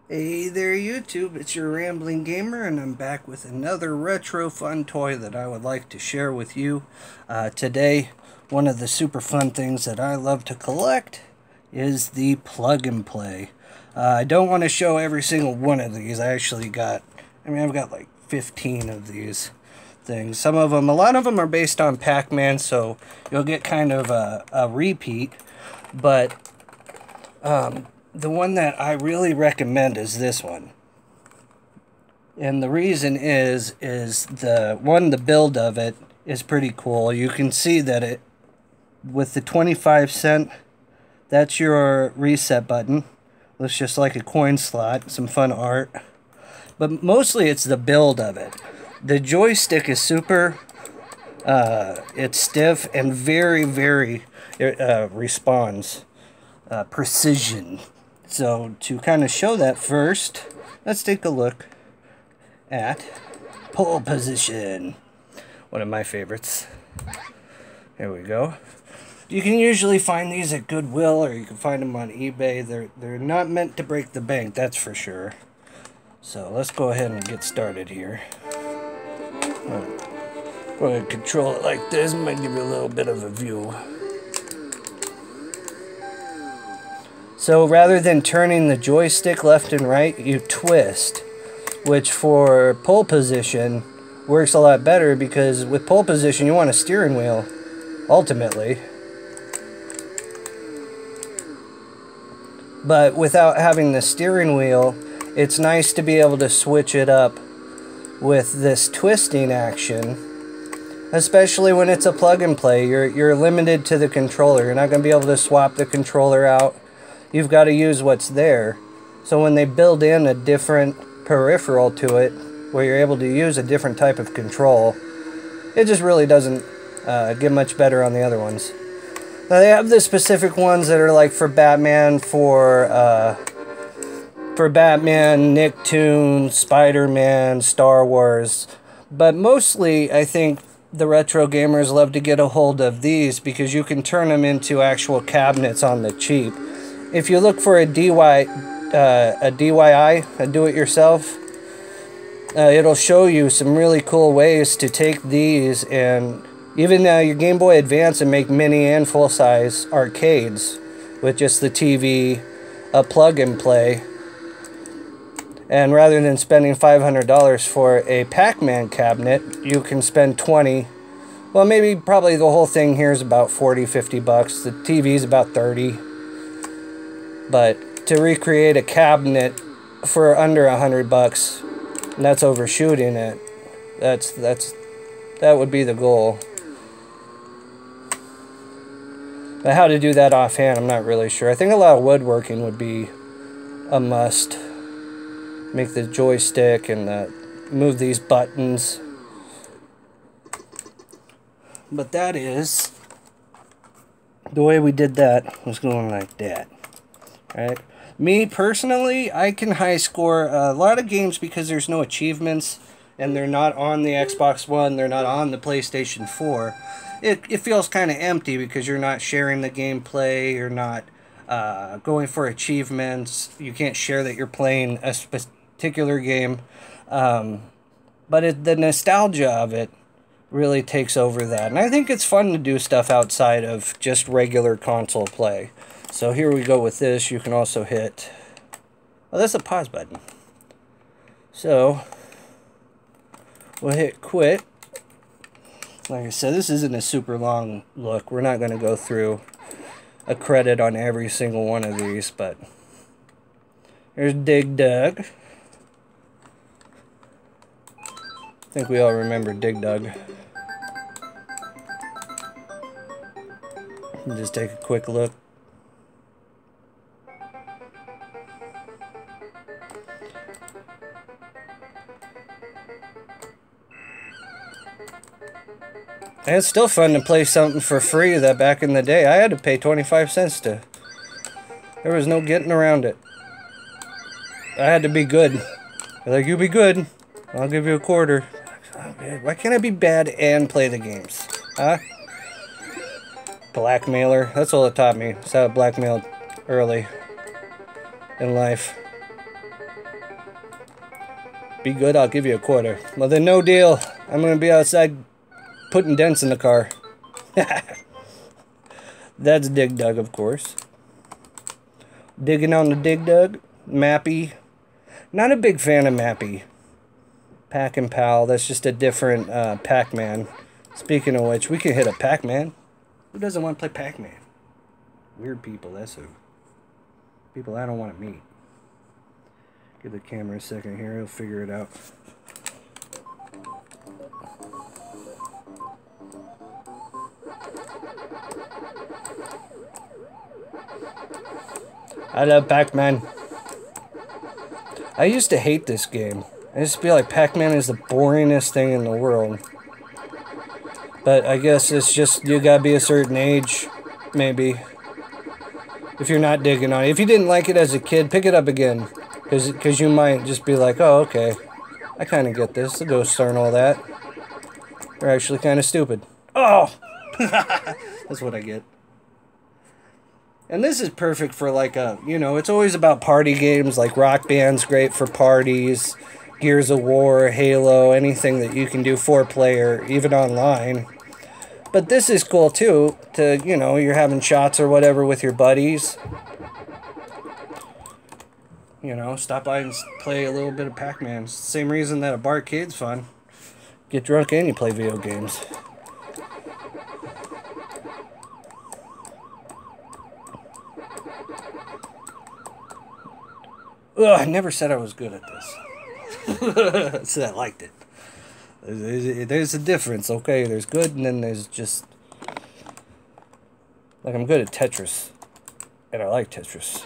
Hey there YouTube, it's your Rambling Gamer and I'm back with another retro fun toy that I would like to share with you. Today, one of the super fun things that I love to collect is the plug and play. I don't want to show every single one of these. I've got like 15 of these things. A lot of them are based on Pac-Man, so you'll get kind of a repeat, but the one that I really recommend is this one. And the reason is the build of it is pretty cool. You can see that it, with the 25¢, that's your reset button. Looks just like a coin slot, some fun art. But mostly it's the build of it. The joystick is super, it's stiff and very responds. Precision. So to kind of show that first, let's take a look at pole position. One of my favorites. Here we go. You can usually find these at Goodwill or you can find them on eBay. They're not meant to break the bank, that's for sure. So let's go ahead and get started here. Go ahead and control it like this. Might give you a little bit of a view. So rather than turning the joystick left and right, you twist, which for pole position works a lot better because with pole position you want a steering wheel, ultimately. But without having the steering wheel, it's nice to be able to switch it up with this twisting action, especially when it's a plug and play. You're limited to the controller. You're not going to be able to swap the controller out. You've got to use what's there. So when they build in a different peripheral to it, where you're able to use a different type of control, it just really doesn't get much better on the other ones. Now they have the specific ones that are like for Batman, for Batman, Nicktoons, Spider-Man, Star Wars. But mostly, I think the retro gamers love to get a hold of these because you can turn them into actual cabinets on the cheap. If you look for a DIY, a do-it-yourself, it'll show you some really cool ways to take these and even your Game Boy Advance and make mini and full-size arcades with just the TV, a plug and play. And rather than spending $500 for a Pac-Man cabinet, you can spend $20. Well, probably the whole thing here is about $40-50. The TV's about $30. But to recreate a cabinet for under $100, and that's overshooting it. That would be the goal. But how to do that offhand, I'm not really sure. I think a lot of woodworking would be a must. Make the joystick and move these buttons. But that is the way we did that, was going like that. Right. Me personally, I can high score a lot of games because there's no achievements and they're not on the Xbox One, they're not on the PlayStation 4. It feels kind of empty because you're not sharing the gameplay, you're not going for achievements, you can't share that you're playing a particular game. But the nostalgia of it really takes over that. And I think it's fun to do stuff outside of just regular console play. So here we go with this. You can also hit... Oh, that's a pause button. So, we'll hit quit. Like I said, this isn't a super long look. We're not going to go through a credit on every single one of these, but... Here's Dig Dug. I think we all remember Dig Dug. Just take a quick look. And it's still fun to play something for free that back in the day I had to pay 25 cents to. There was no getting around it. I had to be good. They're like, you be good, I'll give you a quarter. Why can't I be bad and play the games? Huh? Blackmailer. That's all it taught me. That's how I blackmailed early in life. Be good, I'll give you a quarter. Well then, no deal. I'm gonna be outside putting dents in the car. That's Dig Dug, of course. Digging on the Dig Dug. Mappy. Not a big fan of Mappy. Pack and Pal, that's just a different Pac-Man. Speaking of which, we can hit a Pac-Man. Who doesn't want to play Pac-Man? Weird people, that's who. People I don't want to meet. Give the camera a second here, he'll figure it out. I love Pac-Man. I used to hate this game. I used to be like, Pac-Man is the boringest thing in the world. But I guess it's just, you gotta be a certain age, maybe. If you're not digging on it. If you didn't like it as a kid, pick it up again. Because you might just be like, oh, okay. I kind of get this. The ghosts aren't all that. They're actually kind of stupid. Oh! That's what I get. And this is perfect for like a, you know, it's always about party games, like Rock Band's great for parties, Gears of War, Halo, anything that you can do 4-player, even online. But this is cool too, to, you know, you're having shots or whatever with your buddies. You know, stop by and play a little bit of Pac-Man. Same reason that a barcade's fun. Get drunk and you play video games. Ugh, I never said I was good at this. I said I liked it. There's a difference, okay? There's good and then there's just... Like, I'm good at Tetris. And I like Tetris.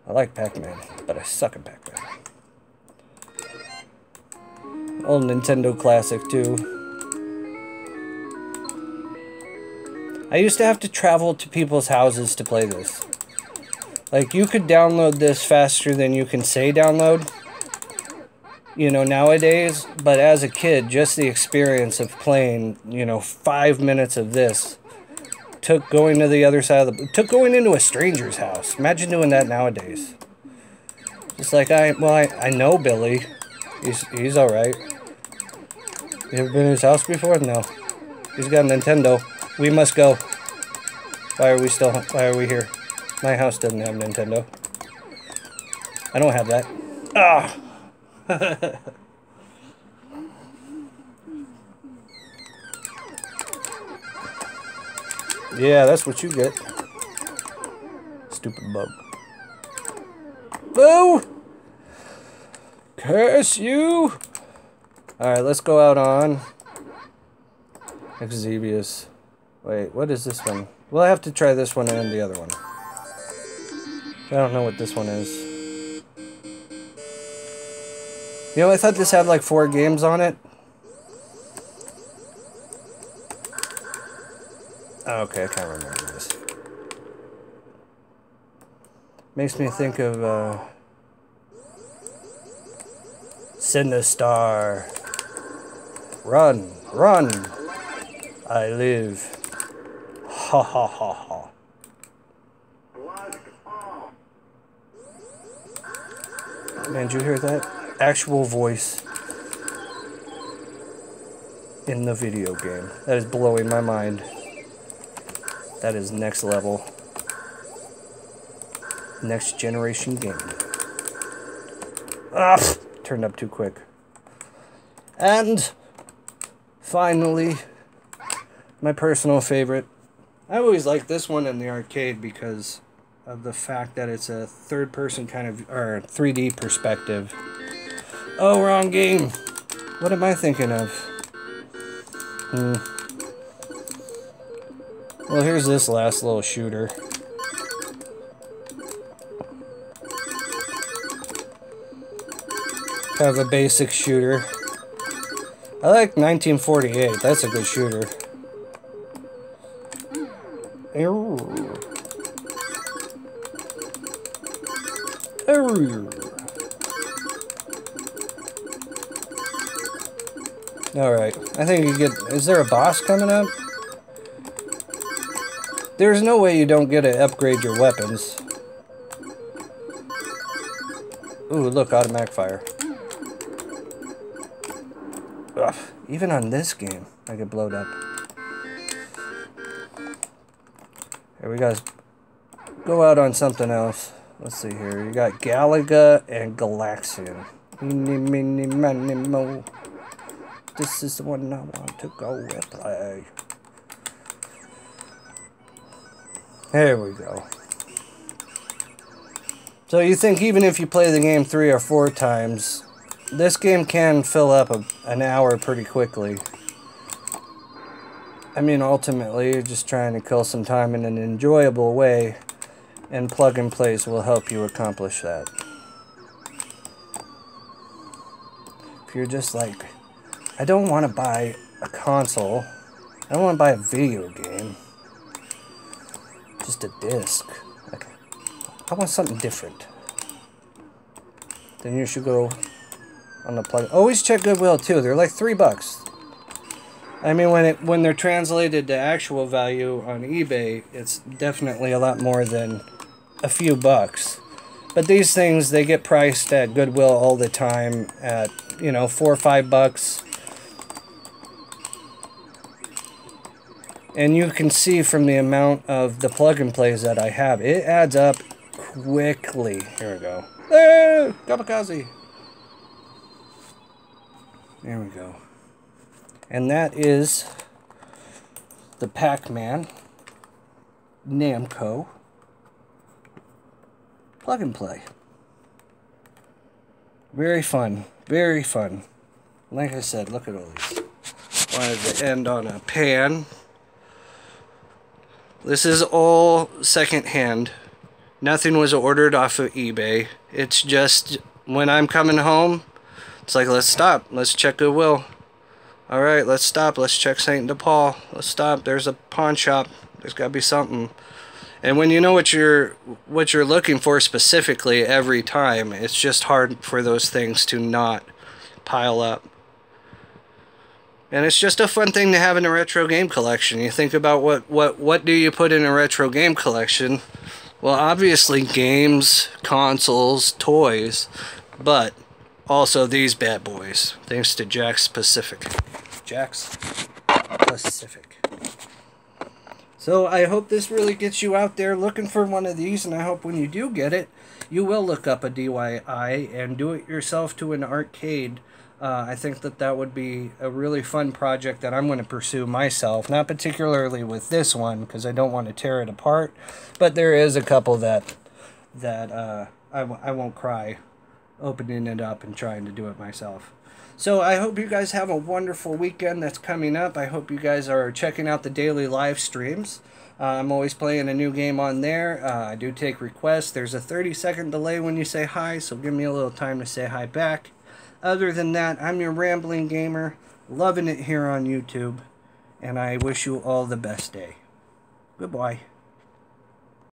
I like Pac-Man, but I suck at Pac-Man. Old Nintendo classic, too. I used to have to travel to people's houses to play this. Like, you could download this faster than you can say download, you know, nowadays. But as a kid, just the experience of playing, you know, 5 minutes of this took going to the other side of the... Took going into a stranger's house. Imagine doing that nowadays. Just like, I know Billy. He's alright. You ever been to his house before? No. He's got a Nintendo. We must go. Why are we here? My house doesn't have Nintendo. I don't have that. Ah! Yeah, that's what you get. Stupid bug. Boo! Curse you! Alright, let's go out on Exebius. Wait, what is this one? We'll have to try this one and the other one. I don't know what this one is. You know, I thought this had like 4 games on it. Oh, okay, I can't remember this. Makes me think of, Sinistar. Run, run. I live. Ha ha ha ha. Man, did you hear that? Actual voice in the video game. That is blowing my mind. That is next level. Next generation game. Ah, turned up too quick. And finally, my personal favorite. I always like this one in the arcade because of the fact that it's a third-person kind of, or 3D perspective. Oh, wrong game. What am I thinking of? Well, here's this last little shooter. Kind of a basic shooter. I like 1948. That's a good shooter. Alright, I think you get... Is there a boss coming up? There's no way you don't get to upgrade your weapons. Ooh, look, automatic fire. ugh, even on this game, I get blowed up. Here we go. Go out on something else. Let's see here. You got Galaga and Galaxian. Eeny, meeny, miny, mo. This is the one I want to go and play. There we go. So you think even if you play the game 3 or 4 times, this game can fill up an hour pretty quickly. I mean, ultimately, you're just trying to kill some time in an enjoyable way, and plug and plays will help you accomplish that. If you're just like, I don't want to buy a console, I don't want to buy a video game, just a disc. Okay. I want something different. Then you should go on the plug. Always check Goodwill too. They're like $3. I mean, when they're translated to actual value on eBay, it's definitely a lot more than a few bucks. But these things, they get priced at Goodwill all the time at, you know, $4 or $5. And you can see from the amount of the plug and plays that I have, it adds up quickly. Here we go. Ah, kamikaze. There we go. And that is the Pac-Man Namco plug and play. Very fun. Very fun. Like I said, look at all these. Wanted to end on a pan. This is all secondhand. Nothing was ordered off of eBay. It's just when I'm coming home, it's like, let's stop. Let's check Goodwill. Alright, let's stop. Let's check St. Paul. Let's stop. There's a pawn shop. There's got to be something. And when you know what you're looking for specifically every time, it's just hard for those things to not pile up. And it's just a fun thing to have in a retro game collection. You think about what do you put in a retro game collection? Well, obviously games, consoles, toys, but also these bad boys, thanks to Jakks Pacific. Jakks Pacific. So I hope this really gets you out there looking for one of these, and I hope when you do get it, you will look up a DIY and do it yourself to an arcade. I think that would be a really fun project that I'm going to pursue myself. Not particularly with this one, because I don't want to tear it apart, but there is a couple that I won't cry opening it up and trying to do it myself. So I hope you guys have a wonderful weekend that's coming up. I hope you guys are checking out the daily live streams. I'm always playing a new game on there. I do take requests. There's a 30-second delay when you say hi, so give me a little time to say hi back. Other than that, I'm your Rambling Gamer, loving it here on YouTube, and I wish you all the best day. Goodbye.